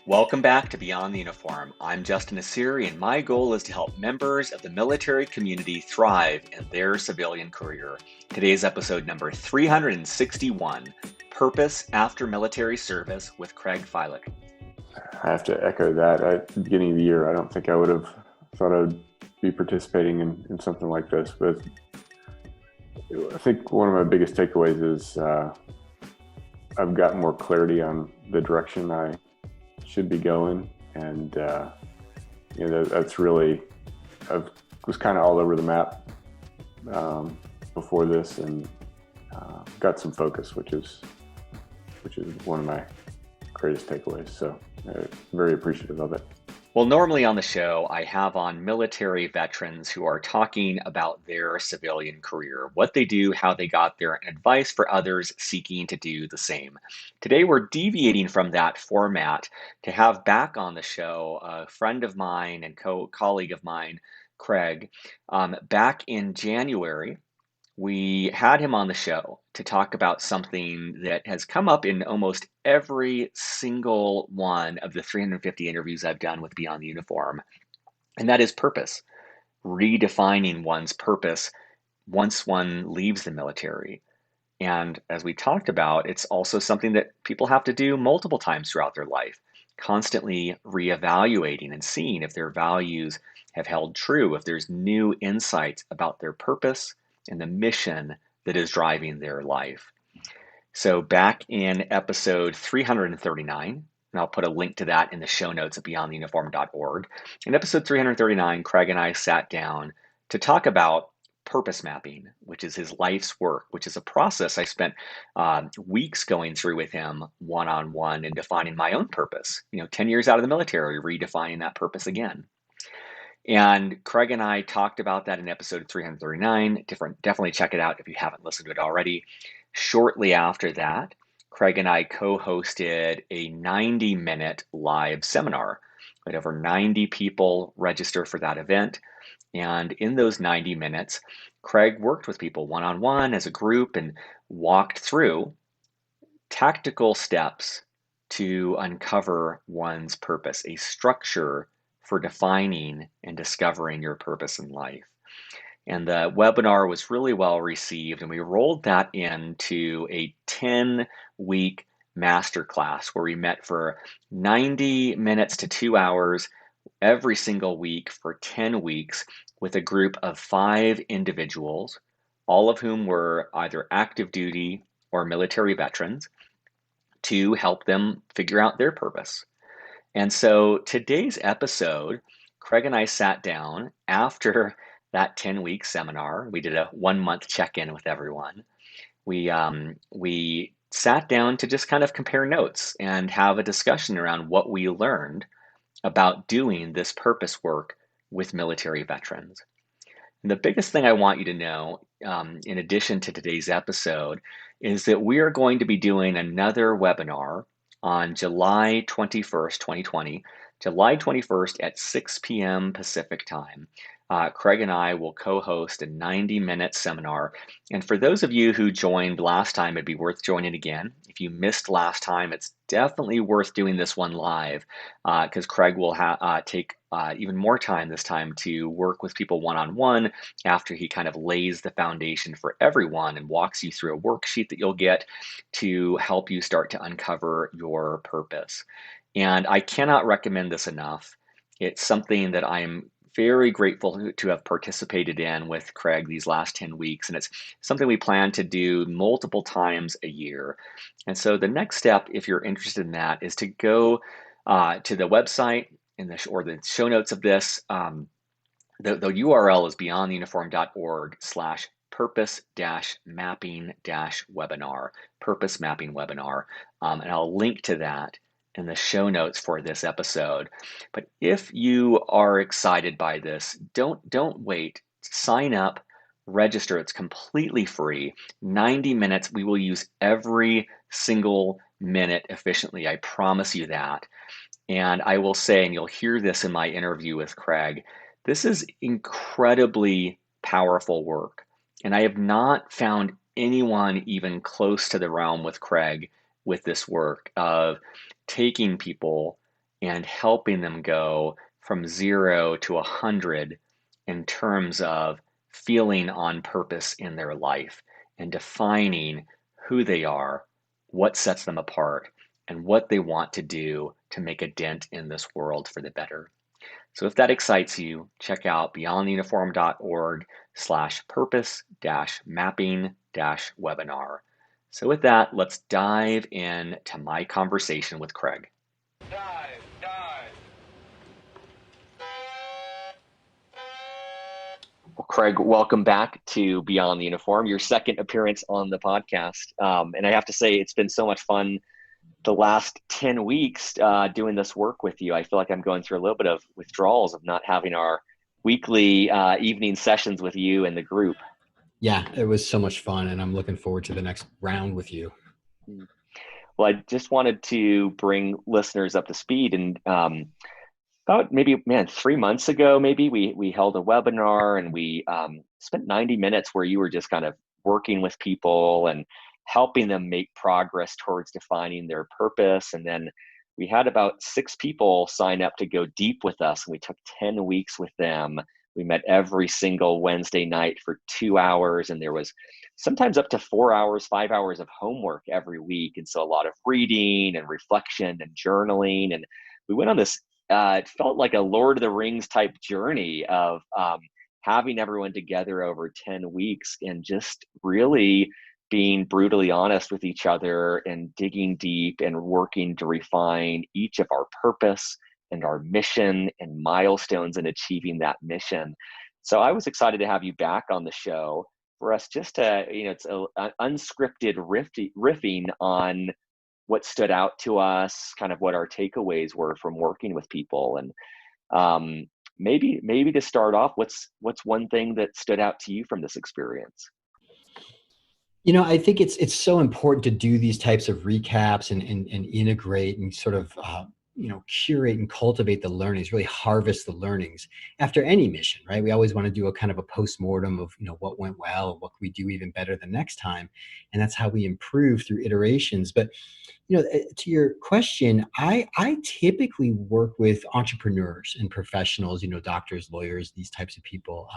Welcome back to Beyond the Uniform. I'm Justin Asiri, and my goal is to help members of the military community thrive in their civilian career. Today's episode number 361, Purpose After Military Service with Craig Filek. I have to echo that. At the beginning of the year, I don't think I would have thought I would be participating in something like this. But I think one of my biggest takeaways is I've got more clarity on the direction I should be going. And, that's really, I was kind of all over the map before this and got some focus, which is one of my greatest takeaways. So very appreciative of it. Well, normally on the show, I have on military veterans who are talking about their civilian career, what they do, how they got there, and advice for others seeking to do the same. Today, we're deviating from that format to have back on the show a friend of mine and colleague of mine, Craig. Back in January, we had him on the show to talk about something that has come up in almost every single one of the 350 interviews I've done with Beyond the Uniform, and that is purpose, redefining one's purpose once one leaves the military. And as we talked about, it's also something that people have to do multiple times throughout their life, constantly reevaluating and seeing if their values have held true, if there's new insights about their purpose and the mission that is driving their life. So back in episode 339, and I'll put a link to that in the show notes at beyondtheuniform.org. In episode 339, Craig and I sat down to talk about purpose mapping, which is his life's work, which is a process I spent weeks going through with him one-on-one and defining my own purpose. 10 years out of the military, redefining that purpose again. And Craig and I talked about that in episode 339. Definitely check it out if you haven't listened to it already. Shortly after that, Craig and I co-hosted a 90-minute live seminar. We had over 90 people register for that event. And in those 90 minutes, Craig worked with people one-on-one as a group and walked through tactical steps to uncover one's purpose, a structure for defining and discovering your purpose in life. And the webinar was really well received, and we rolled that into a 10-week masterclass where we met for 90 minutes to 2 hours every single week for 10 weeks with a group of 5 individuals, all of whom were either active duty or military veterans, to help them figure out their purpose. And so today's episode, Craig and I sat down after that 10-week seminar. We did a 1-month check-in with everyone. We sat down to just kind of compare notes and have a discussion around what we learned about doing this purpose work with military veterans. And the biggest thing I want you to know, in addition to today's episode, is that we are going to be doing another webinar on July 21st, 2020, July 21st at 6 p.m. Pacific time. Craig and I will co-host a 90-minute seminar. And for those of you who joined last time, it'd be worth joining again. If you missed last time, it's definitely worth doing this one live because Craig will take even more time this time to work with people one-on-one after he kind of lays the foundation for everyone and walks you through a worksheet that you'll get to help you start to uncover your purpose. And I cannot recommend this enough. It's something that I'm very grateful to have participated in with Craig these last 10 weeks. And it's something we plan to do multiple times a year. And so the next step, if you're interested in that, is to go to the website or the show notes of this. The URL is beyondtheuniform.org/purpose-mapping-webinar, purpose mapping webinar. And I'll link to that in the show notes for this episode. But if you are excited by this, don't wait. Sign up, register. It's completely free. 90 minutes. We will use every single minute efficiently. I promise you that. And I will say, and you'll hear this in my interview with Craig, this is incredibly powerful work. And I have not found anyone even close to the realm with Craig with this work of taking people and helping them go from 0 to 100 in terms of feeling on purpose in their life and defining who they are, what sets them apart, and what they want to do to make a dent in this world for the better. So if that excites you, check out beyondtheuniform.org/purpose mapping webinar. So with that, let's dive into my conversation with Craig. Dive, dive. Well, Craig, welcome back to Beyond the Uniform, your second appearance on the podcast. And I have to say, it's been so much fun the last 10 weeks doing this work with you. I feel like I'm going through a little bit of withdrawals of not having our weekly evening sessions with you and the group. Yeah, it was so much fun, and I'm looking forward to the next round with you. Well, I just wanted to bring listeners up to speed. And about maybe, 3 months ago, maybe we held a webinar and we spent 90 minutes where you were just kind of working with people and helping them make progress towards defining their purpose. And then we had about 6 people sign up to go deep with us, and we took 10 weeks with them. We met every single Wednesday night for 2 hours, and there was sometimes up to 4 hours, 5 hours of homework every week. And so a lot of reading and reflection and journaling. And we went on this, it felt like a Lord of the Rings type journey of having everyone together over 10 weeks and just really being brutally honest with each other and digging deep and working to refine each of our purpose and our mission and milestones in achieving that mission. So I was excited to have you back on the show for us just to, it's an unscripted riffing on what stood out to us, kind of what our takeaways were from working with people. And maybe to start off, what's one thing that stood out to you from this experience? I think it's so important to do these types of recaps and integrate and sort of curate and cultivate the learnings, really harvest the learnings after any mission, right? We always want to do a kind of a post-mortem of what went well, what can we do even better the next time, and that's how we improve through iterations. But to your question, I typically work with entrepreneurs and professionals, doctors, lawyers, these types of people.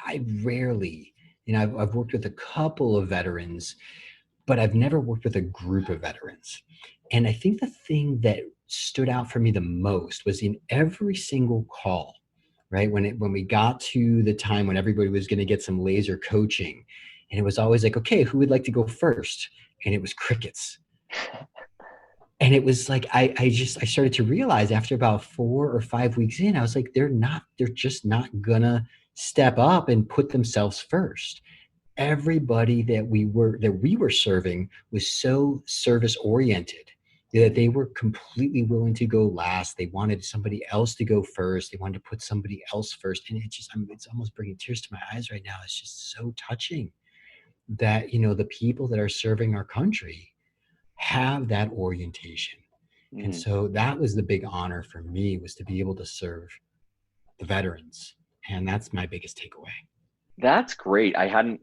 I rarely, I've worked with a couple of veterans, but I've never worked with a group of veterans. And I think the thing that stood out for me the most was in every single call, right? When we got to the time when everybody was going to get some laser coaching, and it was always like, okay, who would like to go first? And it was crickets. And it was like, I started to realize after about 4 or 5 weeks in, I was like, they're just not gonna step up and put themselves first. Everybody that we were serving was so service oriented that they were completely willing to go last. They wanted somebody else to go first. They wanted to put somebody else first. And it's almost bringing tears to my eyes right now. It's just so touching that, the people that are serving our country have that orientation. And so that was the big honor for me, was to be able to serve the veterans. And that's my biggest takeaway. That's great. I hadn't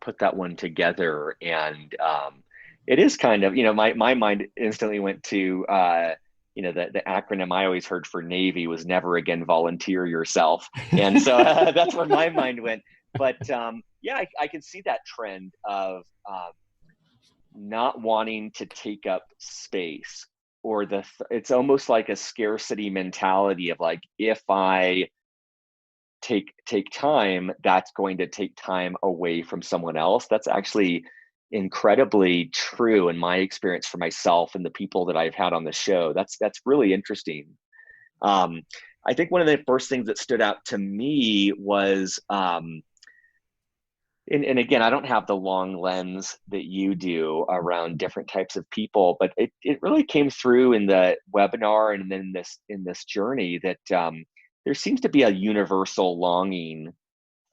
put that one together, and it is kind of, my mind instantly went to the acronym I always heard for Navy was never again volunteer yourself, and so that's where my mind went. But yeah, I can see that trend of not wanting to take up space, or it's almost like a scarcity mentality of like, if I take time, that's going to take time away from someone else. That's actually incredibly true in my experience for myself and the people that I've had on the show. That's really interesting. I think one of the first things that stood out to me was and again, I don't have the long lens that you do around different types of people, but it really came through in the webinar and then in this journey that there seems to be a universal longing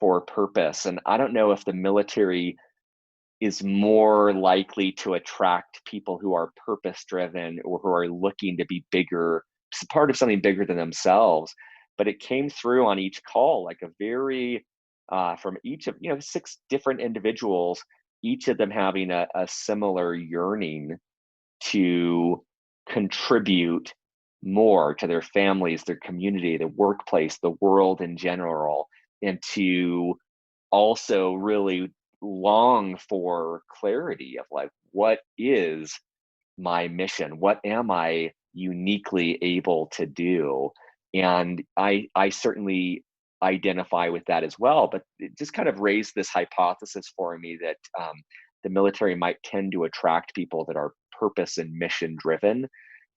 for purpose. And I don't know if the military is more likely to attract people who are purpose driven or who are looking to be bigger, part of something bigger than themselves. But it came through on each call like a very from each of 6 different individuals, each of them having a similar yearning to contribute more to their families, their community, the workplace, the world in general, and to also really long for clarity of like, what is my mission? What am I uniquely able to do? And I certainly identify with that as well. But it just kind of raised this hypothesis for me that the military might tend to attract people that are purpose and mission driven.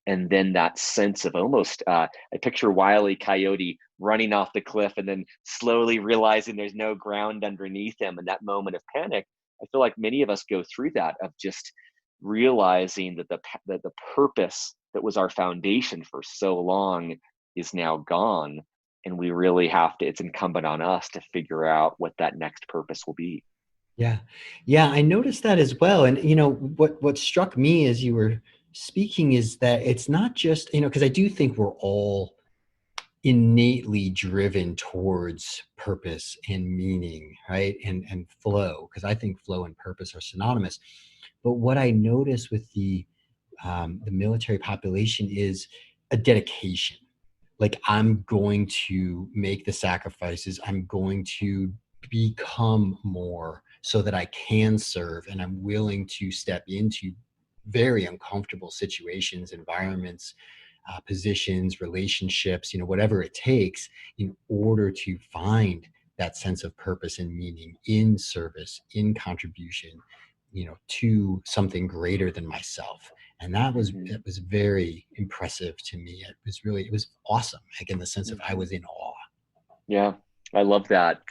And then that sense of almost, I picture Wile E. Coyote running off the cliff and then slowly realizing there's no ground underneath him. And that moment of panic, I feel like many of us go through that, of just realizing that the purpose that was our foundation for so long is now gone. And we really have to, it's incumbent on us to figure out what that next purpose will be. Yeah. Yeah, I noticed that as well. And what struck me as you were speaking is that it's not just, because I do think we're all innately driven towards purpose and meaning, right? And flow, because I think flow and purpose are synonymous. But what I notice with the military population is a dedication. Like, I'm going to make the sacrifices. I'm going to become more so that I can serve, and I'm willing to step into very uncomfortable situations, environments, positions, relationships, whatever it takes in order to find that sense of purpose and meaning in service, in contribution, to something greater than myself. And that was Mm-hmm. it was very impressive to me. It was awesome, like in the sense of I Mm-hmm. was in awe. Yeah, I love that.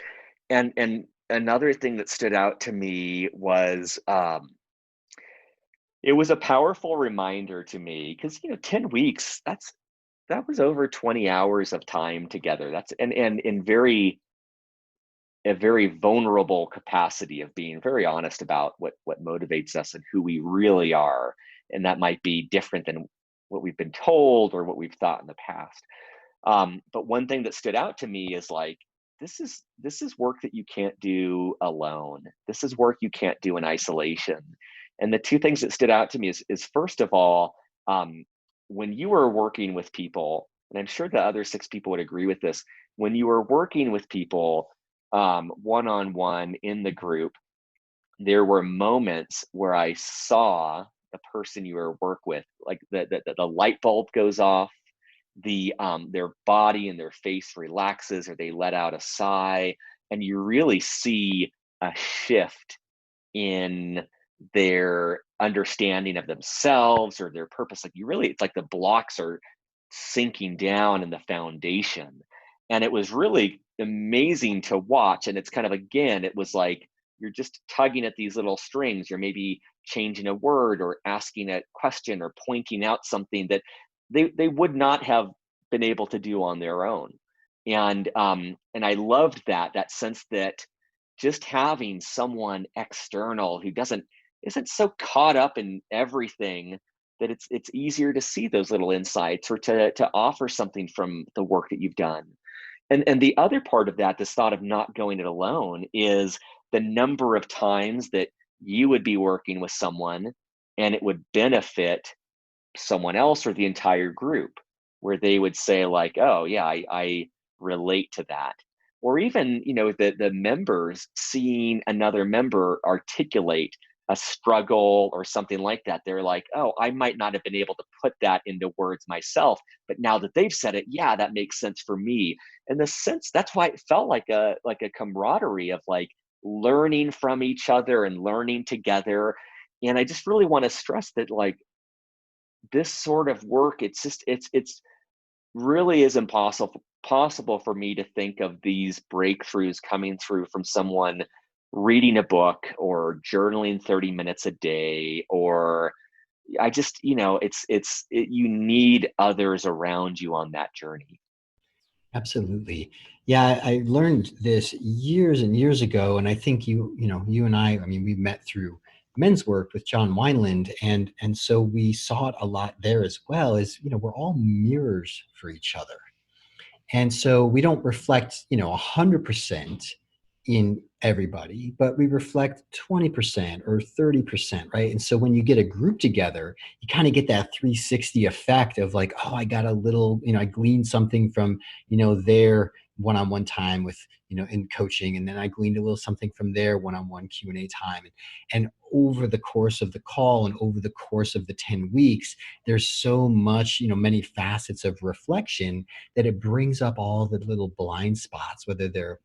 And another thing that stood out to me was it was a powerful reminder to me because 10 weeks, that was over 20 hours of time together. That's and in a very vulnerable capacity of being very honest about what motivates us and who we really are. And that might be different than what we've been told or what we've thought in the past. But one thing that stood out to me is like, this is work that you can't do alone. This is work you can't do in isolation. And the two things that stood out to me is first of all, when you are working with people, and I'm sure the other six people would agree with this, when you are working with people one on one in the group, there were moments where I saw the person you were work with, like the light bulb goes off, their body and their face relaxes, or they let out a sigh, and you really see a shift in their understanding of themselves or their purpose. Like, it's like the blocks are sinking down in the foundation. And it was really amazing to watch. And it's kind of, again, it was like you're just tugging at these little strings. You're maybe changing a word or asking a question or pointing out something that they would not have been able to do on their own. And I loved that sense that just having someone external who isn't so caught up in everything, that it's easier to see those little insights or to offer something from the work that you've done. And the other part of that, this thought of not going it alone, is the number of times that you would be working with someone and it would benefit someone else or the entire group, where they would say like, oh yeah, I relate to that. Or even the members seeing another member articulate a struggle or something like that, they're like, oh, I might not have been able to put that into words myself, but now that they've said it, yeah, that makes sense for me. And the sense, that's why it felt like a camaraderie of like learning from each other and learning together. And I just really want to stress that, like, this sort of work, it's really is possible for me to think of these breakthroughs coming through from someone reading a book or journaling 30 minutes a day, or I just, you need others around you on that journey. Absolutely. Yeah, I learned this years and years ago, and I think you and I mean, we met through men's work with John Wineland, and so we saw it a lot there as well. Is we're all mirrors for each other, and so we don't reflect 100% in everybody, but we reflect 20% or 30%, right? And so when you get a group together, you kind of get that 360 effect of like, oh, I got a little, I gleaned something from, their one-on-one time with, in coaching. And then I gleaned a little something from their one-on-one Q&A time. And over the course of the call and over the course of the 10 weeks, there's so much, many facets of reflection that it brings up all the little blind spots, whether they're,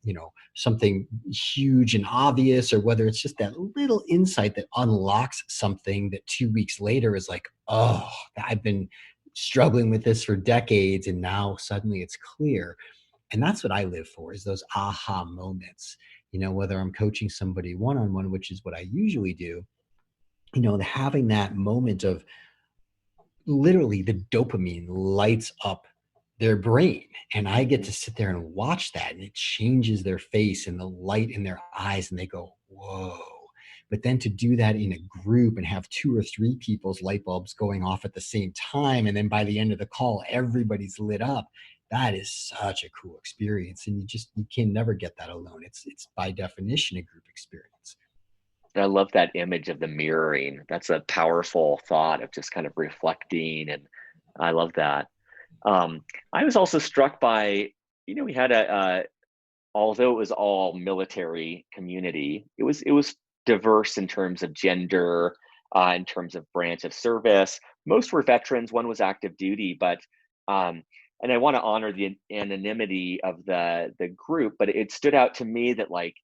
something huge and obvious, or whether it's just that little insight that unlocks something that 2 weeks later is like, oh, I've been struggling with this for decades and now suddenly it's clear. And that's what I live for, is those aha moments, whether I'm coaching somebody one-on-one, which is what I usually do, having that moment of literally the dopamine lights up their brain, and I get to sit there and watch that, and it changes their face and the light in their eyes, and they go, whoa. But then to do that in a group and have 2 or 3 people's light bulbs going off at the same time, and then by the end of the call everybody's lit up, that is such a cool experience. And you can never get that alone. It's by definition a group experience. I love that image of the mirroring. That's a powerful thought of just kind of reflecting, and I love that. I was also struck by, we had although it was all military community, it was diverse in terms of gender, in terms of branch of service. Most were veterans. One was active duty, but and I want to honor the anonymity of the group, but it stood out to me that like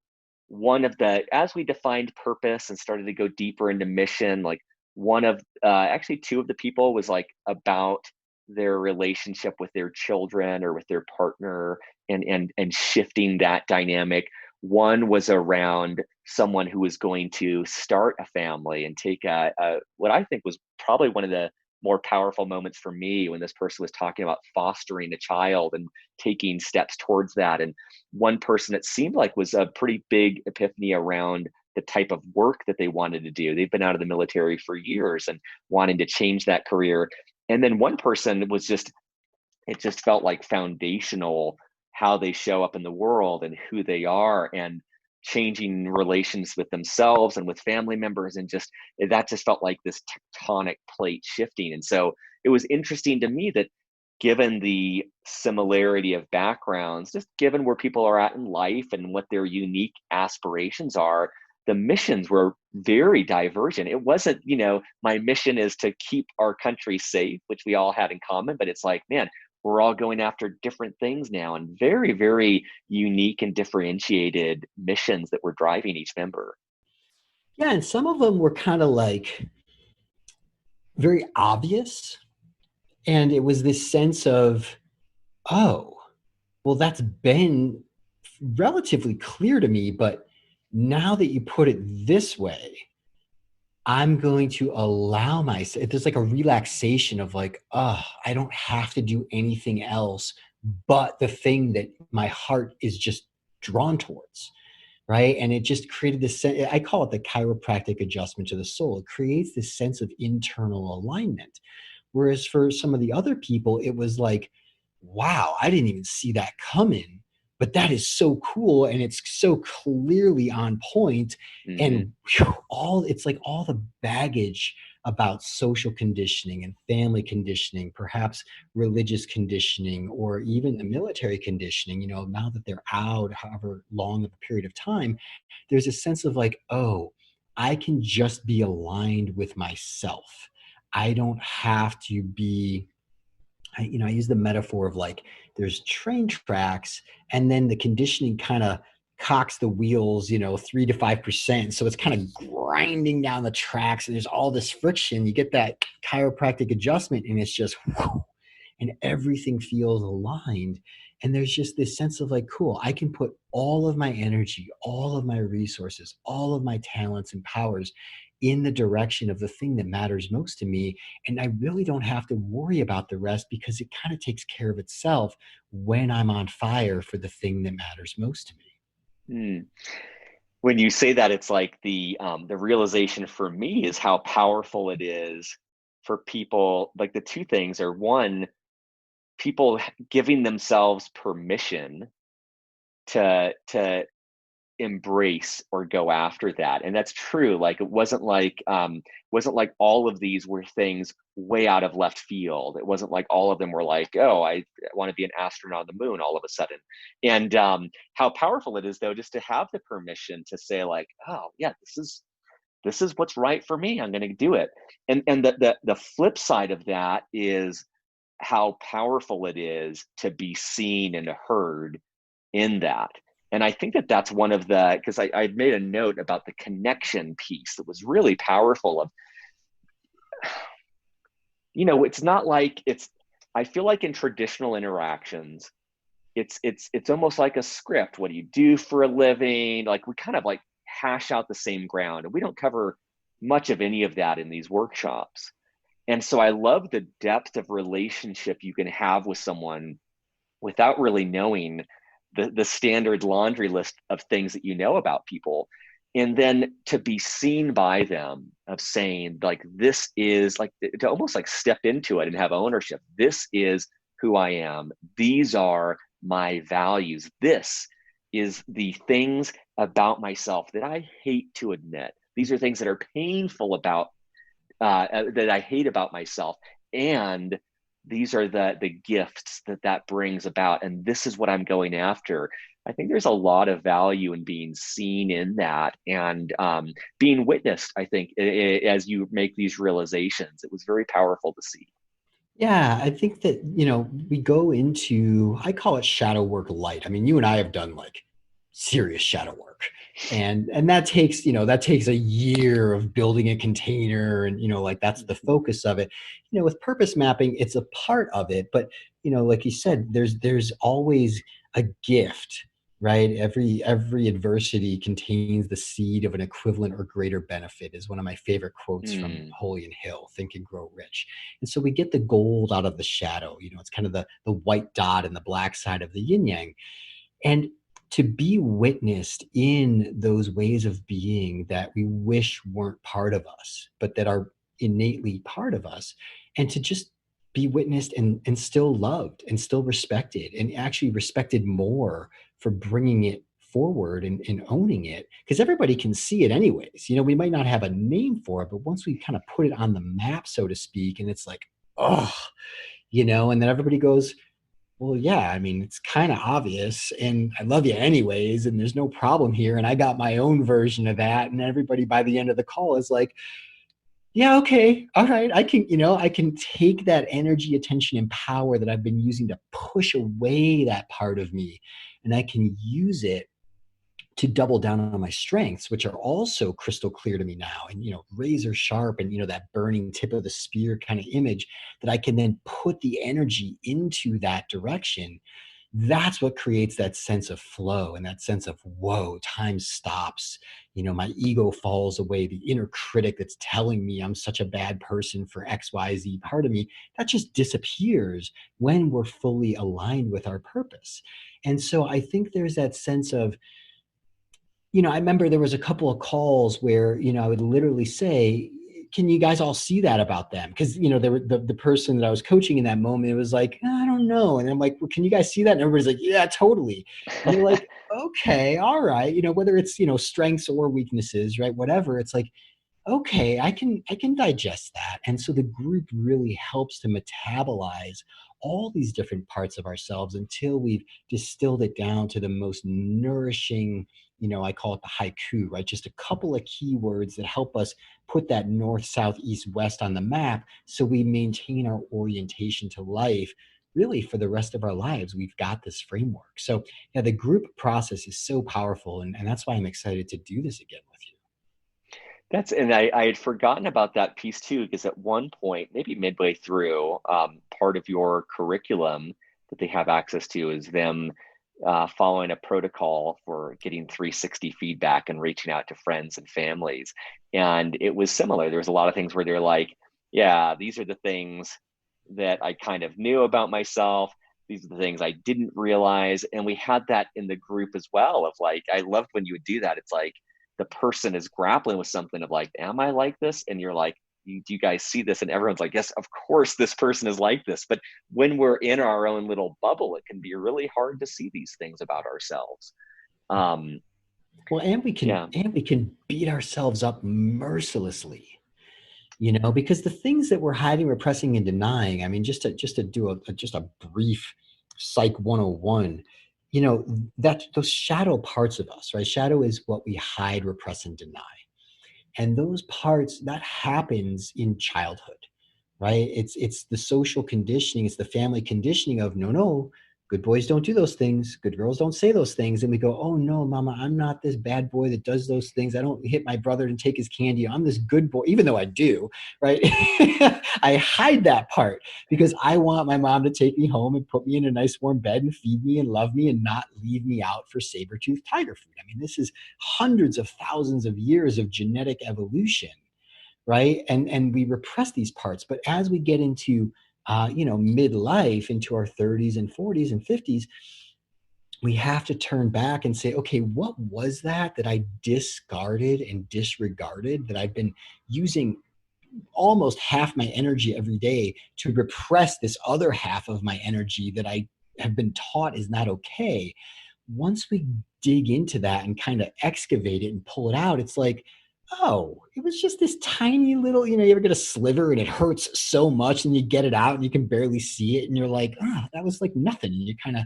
one of the as we defined purpose and started to go deeper into mission, like one of actually two of the people was like about their relationship with their children or with their partner, and shifting that dynamic. One was around someone who was going to start a family and take a what I think was probably one of the more powerful moments for me, when this person was talking about fostering a child and taking steps towards that. And one person, it seemed like, was a pretty big epiphany around the type of work that they wanted to do. They've been out of the military for years and wanting to change that career. And then one person was just, it just felt like foundational, how they show up in the world and who they are, and changing relations with themselves and with family members, and just that just felt like this tectonic plate shifting. And so it was interesting to me that, given the similarity of backgrounds, just given where people are at in life and what their unique aspirations are, the missions were very divergent. It wasn't, my mission is to keep our country safe, which we all had in common, but it's like, man, we're all going after different things now, and very, very unique and differentiated missions that were driving each member. Yeah, and some of them were kind of like very obvious. And it was this sense of, oh, well, that's been relatively clear to me, but now that you put it this way, I'm going to allow myself, there's like a relaxation of like, oh, I don't have to do anything else but the thing that my heart is just drawn towards. Right. And it just created this, I call it the chiropractic adjustment to the soul. It creates this sense of internal alignment. Whereas for some of the other people, it was like, wow, I didn't even see that coming, but that is so cool. And it's so clearly on point. Mm-hmm. And it's like all the baggage about social conditioning and family conditioning, perhaps religious conditioning, or even the military conditioning, now that they're out, however long of a period of time, there's a sense of like, oh, I can just be aligned with myself. I don't have to be, I use the metaphor of like, there's train tracks, and then the conditioning kind of cocks the wheels, 3 to 5%. So it's kind of grinding down the tracks, and there's all this friction. You get that chiropractic adjustment, and it's just, whew, and everything feels aligned. And there's just this sense of like, cool, I can put all of my energy, all of my resources, all of my talents and powers in the direction of the thing that matters most to me. And I really don't have to worry about the rest, because it kind of takes care of itself when I'm on fire for the thing that matters most to me. Mm. When you say that, it's like the realization for me is how powerful it is for people. Like, the two things are, one, people giving themselves permission to embrace or go after that. And that's true. Like it wasn't like all of these were things way out of left field. It wasn't like all of them were like, oh, I want to be an astronaut on the moon all of a sudden. And how powerful it is though, just to have the permission to say like, oh yeah, this is what's right for me. I'm going to do it. And the flip side of that is how powerful it is to be seen and heard in that. And I think that that's one of the, because I made a note about the connection piece that was really powerful of, it's not like I feel like in traditional interactions, it's almost like a script. What do you do for a living? Like we kind of like hash out the same ground, and we don't cover much of any of that in these workshops. And so I love the depth of relationship you can have with someone without really knowing the standard laundry list of things that you know about people. And then to be seen by them of saying like, this is like, to almost like step into it and have ownership. This is who I am. These are my values. This is the things about myself that I hate to admit. These are things that are painful about that I hate about myself. And these are the gifts that brings about. And this is what I'm going after. I think there's a lot of value in being seen in that and being witnessed, I think, as you make these realizations. It was very powerful to see. Yeah, I think that, we go into, I call it shadow work light. I mean, you and I have done like serious shadow work. And that takes a year of building a container and, like that's the focus of it. With purpose mapping, it's a part of it, but like you said, there's always a gift, right? Every adversity contains the seed of an equivalent or greater benefit is one of my favorite quotes from Mm. Napoleon Hill, Think and Grow Rich. And so we get the gold out of the shadow. It's kind of the white dot and the black side of the yin yang. And to be witnessed in those ways of being that we wish weren't part of us, but that are innately part of us, and to just be witnessed and still loved and still respected, and actually respected more for bringing it forward and owning it, because everybody can see it anyways. We might not have a name for it, but once we kind of put it on the map, so to speak, and it's like, oh, and then everybody goes, well, yeah, I mean, it's kind of obvious, and I love you anyways, and there's no problem here. And I got my own version of that. And everybody by the end of the call is like, yeah, okay, all right, I can take that energy, attention, and power that I've been using to push away that part of me, and I can use it to double down on my strengths, which are also crystal clear to me now, and razor sharp, and that burning tip of the spear kind of image that I can then put the energy into that direction. That's what creates that sense of flow and that sense of, whoa, time stops. My ego falls away. The inner critic that's telling me I'm such a bad person for XYZ part of me, that just disappears when we're fully aligned with our purpose. And so I think there's that sense of, I remember there was a couple of calls where, I would literally say, can you guys all see that about them? Because, there were the person that I was coaching in that moment, it was like, I don't know. And I'm like, well, can you guys see that? And everybody's like, yeah, totally. And you're like, okay, all right. Whether it's, strengths or weaknesses, right? Whatever. It's like, okay, I can digest that. And so the group really helps to metabolize all these different parts of ourselves until we've distilled it down to the most nourishing, I call it the haiku, right? Just a couple of keywords that help us put that north, south, east, west on the map, so we maintain our orientation to life really for the rest of our lives. We've got this framework. So yeah, the group process is so powerful, and that's why I'm excited to do this again with you. And I had forgotten about that piece too, because at one point, maybe midway through, part of your curriculum that they have access to is them following a protocol for getting 360 feedback and reaching out to friends and families. And it was similar. There was a lot of things where they're like, yeah, these are the things that I kind of knew about myself. These are the things I didn't realize. And we had that in the group as well of like, I loved when you would do that. It's like the person is grappling with something of like, am I like this? And you're like, do you guys see this? And everyone's like, yes, of course this person is like this. But when we're in our own little bubble, it can be really hard to see these things about ourselves. Well, Yeah. and we can beat ourselves up mercilessly, you know, because the things that we're hiding, repressing, and denying. I mean, just to do just a brief Psych 101, you know, that those shadow parts of us, right? Shadow is what we hide, repress, and deny. And those parts that happens in childhood, right? It's the social conditioning, it's the family conditioning of no, good boys don't do those things, good girls don't say those things, and we go, oh no, mama, I'm not this bad boy that does those things, I don't hit my brother and take his candy, I'm this good boy, even though I do, right? I hide that part because I want my mom to take me home and put me in a nice warm bed and feed me and love me and not leave me out for saber-toothed tiger food. I mean, this is hundreds of thousands of years of genetic evolution, right? And we repress these parts, but as we get into you know, midlife, into our 30s and 40s and 50s, we have to turn back and say, okay, what was that I discarded and disregarded, that I've been using almost half my energy every day to repress this other half of my energy that I have been taught is not okay. Once we dig into that and kind of excavate it and pull it out, it's like, oh, it was just this tiny little, you know, you ever get a sliver and it hurts so much and you get it out and you can barely see it and you're like, ah, that was like nothing. And you kind of,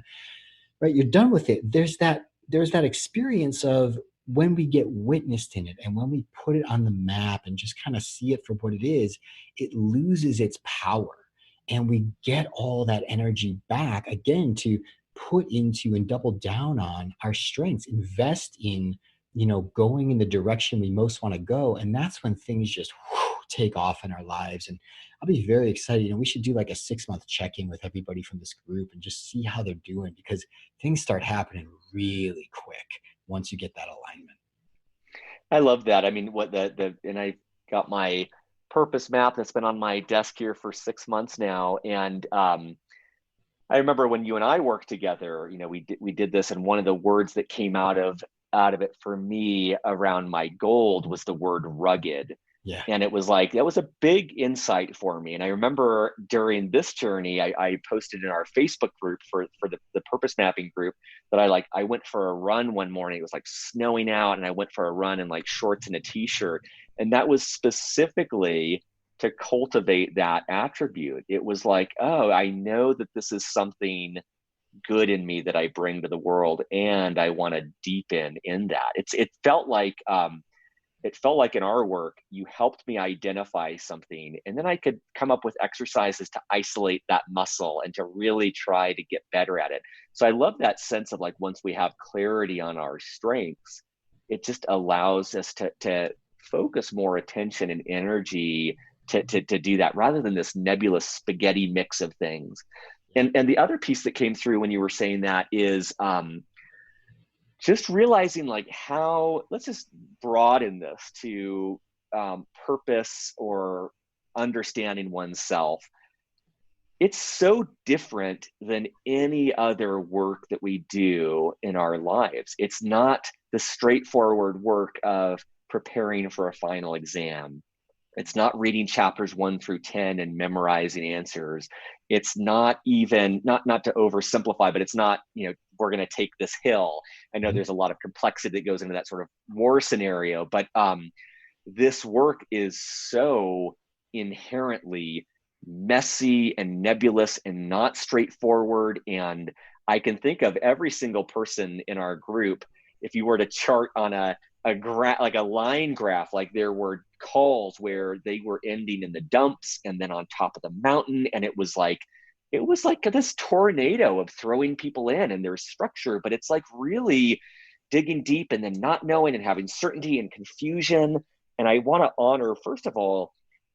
right, you're done with it. There's that experience of when we get witnessed in it and when we put it on the map and just kind of see it for what it is, it loses its power. And we get all that energy back again to put into and double down on our strengths, invest in, you know, going in the direction we most want to go. And that's when things just take off in our lives. And I'll be very excited. You know, we should do like a 6-month check-in with everybody from this group and just see how they're doing, because things start happening really quick once you get that alignment. I love that. I mean, and I got my purpose map that's been on my desk here for 6 months now. And I remember when you and I worked together, you know, we did this, and one of the words that came out of it for me around my gold was the word rugged. Yeah. And it was like, that was a big insight for me. And I remember during this journey, I posted in our Facebook group for the purpose mapping group that I went for a run one morning. It was like snowing out, and I went for a run in like shorts and a t-shirt. And that was specifically to cultivate that attribute. It was like, oh, I know that this is something good in me that I bring to the world, and I want to deepen in that. It felt like in our work, you helped me identify something, and then I could come up with exercises to isolate that muscle and to really try to get better at it. So I love that sense of like, once we have clarity on our strengths, it just allows us to focus more attention and energy to do that, rather than this nebulous spaghetti mix of things. And the other piece that came through when you were saying that is just realizing like how, let's just broaden this to purpose or understanding oneself. It's so different than any other work that we do in our lives. It's not the straightforward work of preparing for a final exam. It's not reading chapters 1 through 10 and memorizing answers. It's not even, not to oversimplify, but it's not, you know, we're going to take this hill. I know there's a lot of complexity that goes into that sort of war scenario, but this work is so inherently messy and nebulous and not straightforward. And I can think of every single person in our group, if you were to chart on like a line graph, like there were calls where they were ending in the dumps and then on top of the mountain, and it was like this tornado of throwing people in, and there's structure, but it's like really digging deep and then not knowing and having certainty and confusion. And I want to honor, first of all,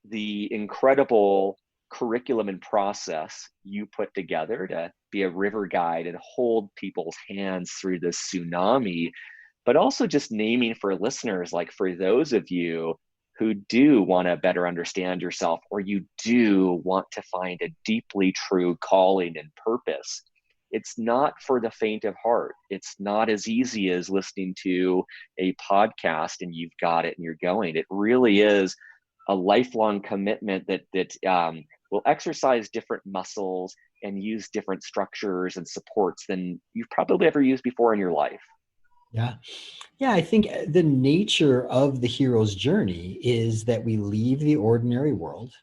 the incredible curriculum and process you put together to be a river guide and hold people's hands through this tsunami, but also just naming for listeners, like for those of you who do want to better understand yourself, or you do want to find a deeply true calling and purpose, it's not for the faint of heart. It's not as easy as listening to a podcast and you've got it and you're going. It really is a lifelong commitment that will exercise different muscles and use different structures and supports than you've probably ever used before in your life. Yeah. Yeah, I think the nature of the hero's journey is that we leave the ordinary world,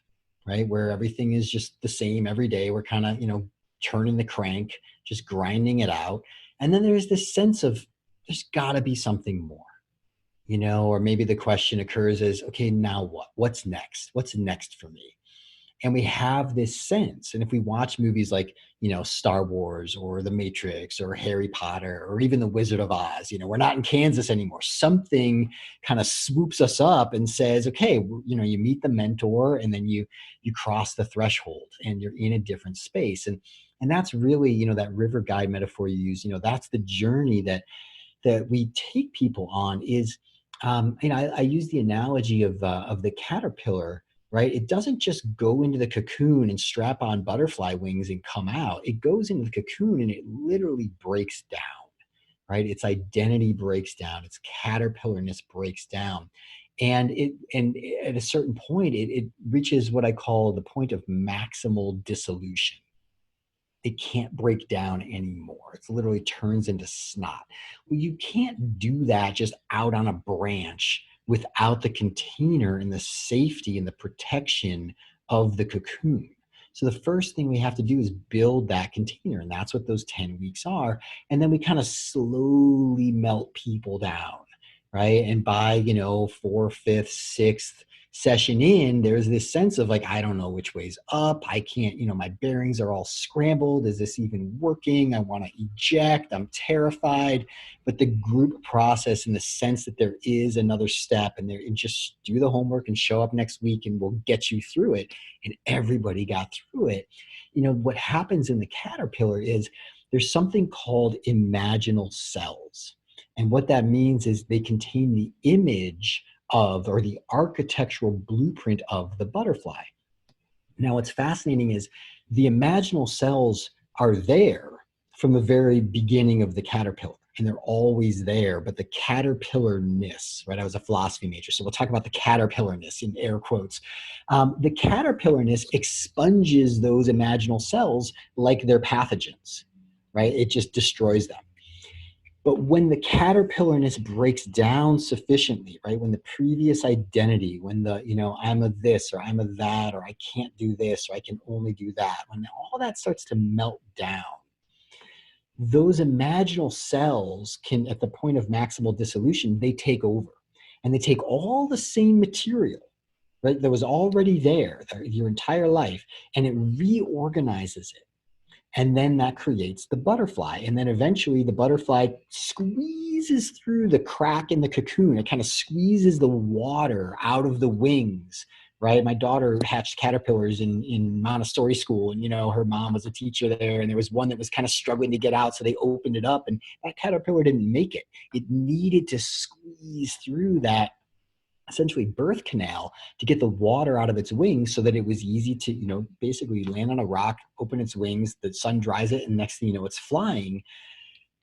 right? Where everything is just the same every day. We're kind of, turning the crank, just grinding it out. And then there's this sense of there's got to be something more, or maybe the question occurs is, okay, now what? What's next? What's next for me? And we have this sense. And if we watch movies like, Star Wars or The Matrix or Harry Potter or even The Wizard of Oz, we're not in Kansas anymore. Something kind of swoops us up and says, okay, you meet the mentor, and then you cross the threshold and you're in a different space. And that's really, that river guide metaphor you use, that's the journey that we take people on. Is I use the analogy of the caterpillar, right? It doesn't just go into the cocoon and strap on butterfly wings and come out. It goes into the cocoon and it literally breaks down, right? Its identity breaks down, its caterpillarness breaks down. And at a certain point, it reaches what I call the point of maximal dissolution. It can't break down anymore. It literally turns into snot. Well, you can't do that just out on a branch without the container and the safety and the protection of the cocoon. So the first thing we have to do is build that container, and that's what those 10 weeks are. And then we kind of slowly melt people down, right? And by, fourth, fifth, sixth session in, there's this sense of like, I don't know which way's up. I can't, my bearings are all scrambled. Is this even working? I want to eject. I'm terrified. But the group process, in the sense that there is another step, and just do the homework and show up next week and we'll get you through it. And everybody got through it. What happens in the caterpillar is there's something called imaginal cells. And what that means is they contain the image of, or the architectural blueprint of, the butterfly. Now, what's fascinating is the imaginal cells are there from the very beginning of the caterpillar, and they're always there. But the caterpillarness, right? I was a philosophy major, so we'll talk about the caterpillarness in air quotes. The caterpillarness expunges those imaginal cells like they're pathogens, right? It just destroys them. But when the caterpillarness breaks down sufficiently, right? When the previous identity, when the, I'm a this or I'm a that, or I can't do this or I can only do that, when all that starts to melt down, those imaginal cells can, at the point of maximal dissolution, they take over, and they take all the same material, right, that was already there your entire life, and it reorganizes it. And then that creates the butterfly. And then eventually the butterfly squeezes through the crack in the cocoon. It kind of squeezes the water out of the wings, right? My daughter hatched caterpillars in Montessori school. And, her mom was a teacher there. And there was one that was kind of struggling to get out. So they opened it up, and that caterpillar didn't make it. It needed to squeeze through that essentially birth canal to get the water out of its wings, so that it was easy to, basically land on a rock, open its wings, the sun dries it, and next thing you know, it's flying.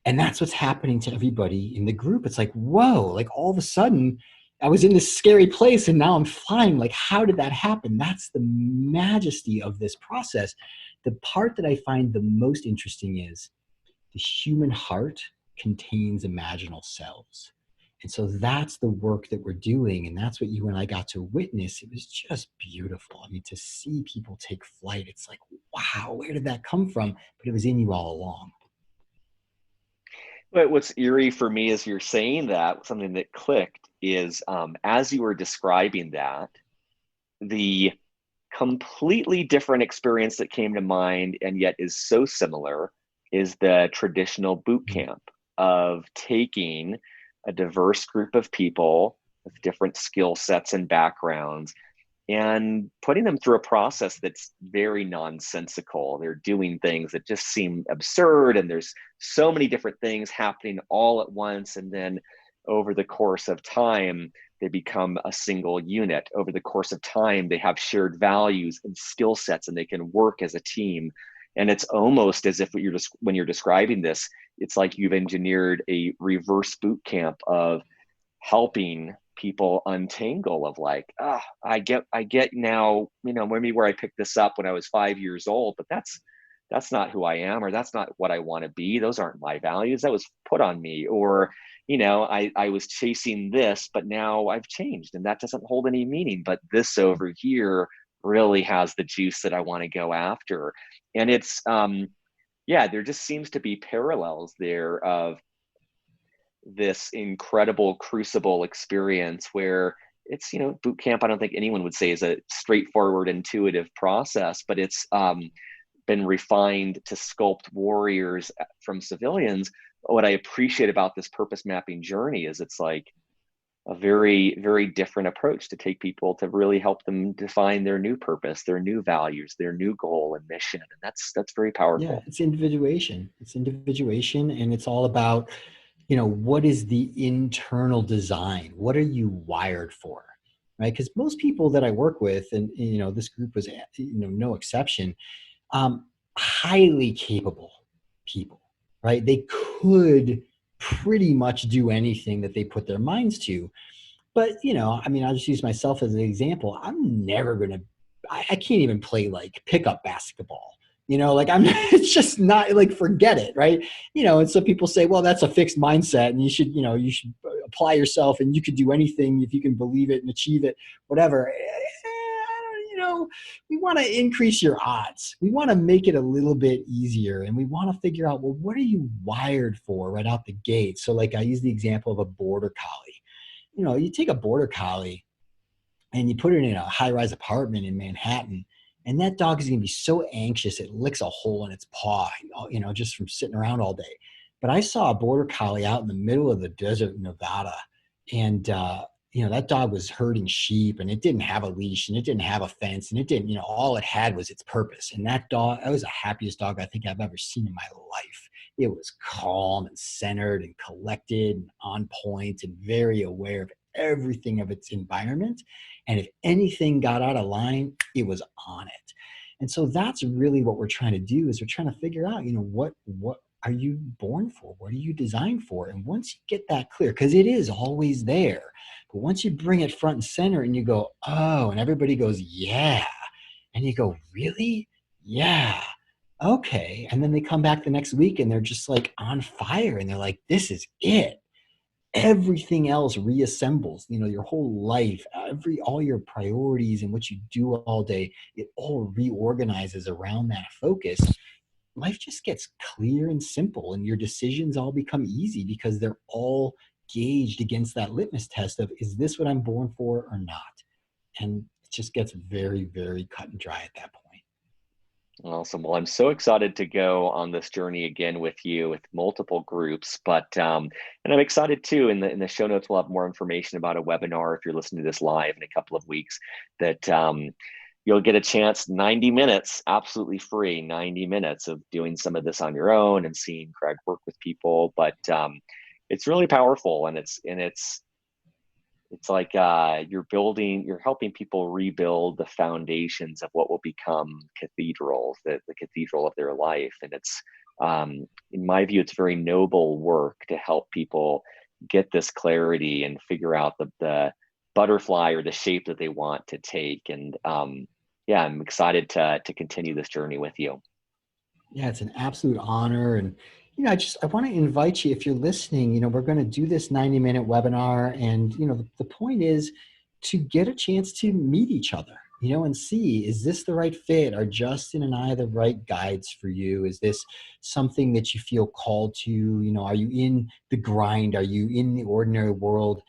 And that's what's happening to everybody in the group. It's like, whoa, like all of a sudden I was in this scary place and now I'm flying. Like, how did that happen? That's the majesty of this process. The part that I find the most interesting is the human heart contains imaginal cells. And so that's the work that we're doing. And that's what you and I got to witness. It was just beautiful. I mean, to see people take flight, it's like, wow, where did that come from? But it was in you all along. But what's eerie for me as you're saying that, something that clicked is as you were describing that, the completely different experience that came to mind and yet is so similar is the traditional boot camp of taking a diverse group of people with different skill sets and backgrounds and putting them through a process that's very nonsensical. They're doing things that just seem absurd, and there's so many different things happening all at once. And then over the course of time, they become a single unit. Over the course of time, they have shared values and skill sets, and they can work as a team. And it's almost as if when you're describing this, it's like you've engineered a reverse boot camp of helping people untangle, of like, I get now, maybe where I picked this up when I was 5 years old, but that's that's not who I am, or that's not what I want to be. Those aren't my values. That was put on me. Or, I was chasing this, but now I've changed and that doesn't hold any meaning. But this over here really has the juice that I want to go after. And yeah, there just seems to be parallels there of this incredible crucible experience where it's, boot camp, I don't think anyone would say is a straightforward, intuitive process, but it's been refined to sculpt warriors from civilians. What I appreciate about this purpose mapping journey is it's like a very, very different approach to take people to really help them define their new purpose, their new values, their new goal and mission. And that's very Yeah, powerful. it's individuation. It's individuation, and it's all about, what is the internal design? What are you wired for? Right? Because most people that I work with, and this group was, no exception, um, highly capable people, right? They could pretty much do anything that they put their minds to. But, I mean, I'll just use myself as an example. I'm never going to, I can't even play like pickup basketball. Like it's just not like, forget it. Right. And so people say, well, that's a fixed mindset and you should apply yourself and you could do anything if you can believe it and achieve it, whatever. We want to increase your odds. We want to make it a little bit easier and we want to figure out, well, what are you wired for right out the gate? So like I use the example of a border collie. You take a border collie and you put it in a high-rise apartment in Manhattan, and that dog is going to be so anxious it licks a hole in its paw, just from sitting around all day. But I saw a border collie out in the middle of the desert in Nevada, and that dog was herding sheep, and it didn't have a leash, and it didn't have a fence, and it didn't, all it had was its purpose. And that was the happiest dog I think I've ever seen in my life. It was calm and centered and collected and on point and very aware of everything of its environment. And if anything got out of line, it was on it. And so that's really what we're trying to do is we're trying to figure out, what are you born for? What are you designed for? And once you get that clear, because it is always there, but once you bring it front and center and you go, oh, and everybody goes, yeah. And you go, really? Yeah. Okay. And then they come back the next week and they're just like on fire and they're like, this is it. Everything else reassembles, your whole life, all your priorities and what you do all day, it all reorganizes around that focus. Life just gets clear and simple and your decisions all become easy because they're all gauged against that litmus test of, is this what I'm born for or not? And it just gets very, very cut and dry at that point. Awesome. Well, I'm so excited to go on this journey again with you with multiple groups, but and I'm excited too. In the show notes, we'll have more information about a webinar if you're listening to this live in a couple of weeks. That you'll get a chance, 90 minutes, absolutely free, 90 minutes of doing some of this on your own and seeing Craig work with people. But it's really powerful, and it's like you're helping people rebuild the foundations of what will become cathedrals, the cathedral of their life. And it's, in my view, it's very noble work to help people get this clarity and figure out the butterfly or the shape that they want to take. And yeah, I'm excited to continue this journey with you. Yeah, it's an absolute honor. And, I want to invite you, if you're listening, we're going to do this 90-minute webinar. And, the point is to get a chance to meet each other, and see, is this the right fit? Are Justin and I the right guides for you? Is this something that you feel called to? Are you in the grind? Are you in the ordinary world?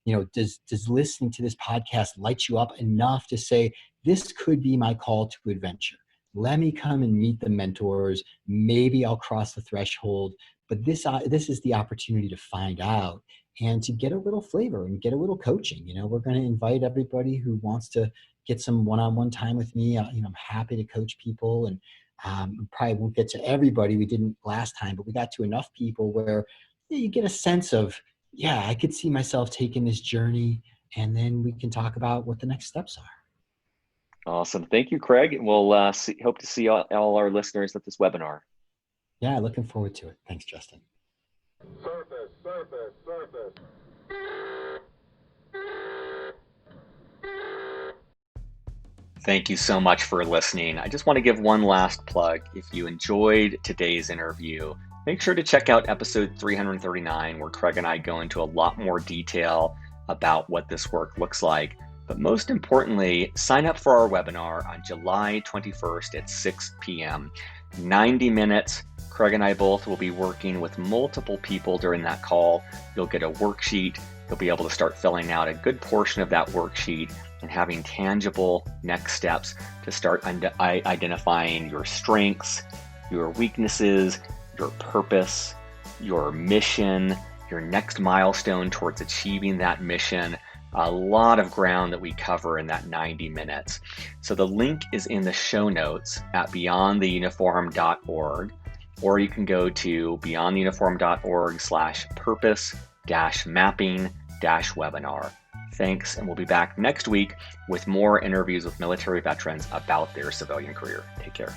Does listening to this podcast light you up enough to say, this could be my call to adventure? Let me come and meet the mentors. Maybe I'll cross the threshold, but this is the opportunity to find out and to get a little flavor and get a little coaching. We're going to invite everybody who wants to get some one-on-one time with me. I'm happy to coach people, and we probably won't get to everybody. We didn't last time, but we got to enough people where you get a sense of, yeah, I could see myself taking this journey, and then we can talk about what the next steps are. Awesome. Thank you, Craig. We'll hope to see all our listeners at this webinar. Yeah, looking forward to it. Thanks, Justin. Surface, surface, surface. Thank you so much for listening. I just want to give one last plug. If you enjoyed today's interview, make sure to check out episode 339, where Craig and I go into a lot more detail about what this work looks like. But most importantly, sign up for our webinar on July 21st at 6 p.m. 90 minutes. Craig and I both will be working with multiple people during that call. You'll get a worksheet. You'll be able to start filling out a good portion of that worksheet and having tangible next steps to start identifying your strengths, your weaknesses, your purpose, your mission, your next milestone towards achieving that mission. A lot of ground that we cover in that 90 minutes. So the link is in the show notes at beyondtheuniform.org, or you can go to beyondtheuniform.org/purpose-mapping-webinar. Thanks, and we'll be back next week with more interviews with military veterans about their civilian career. Take care.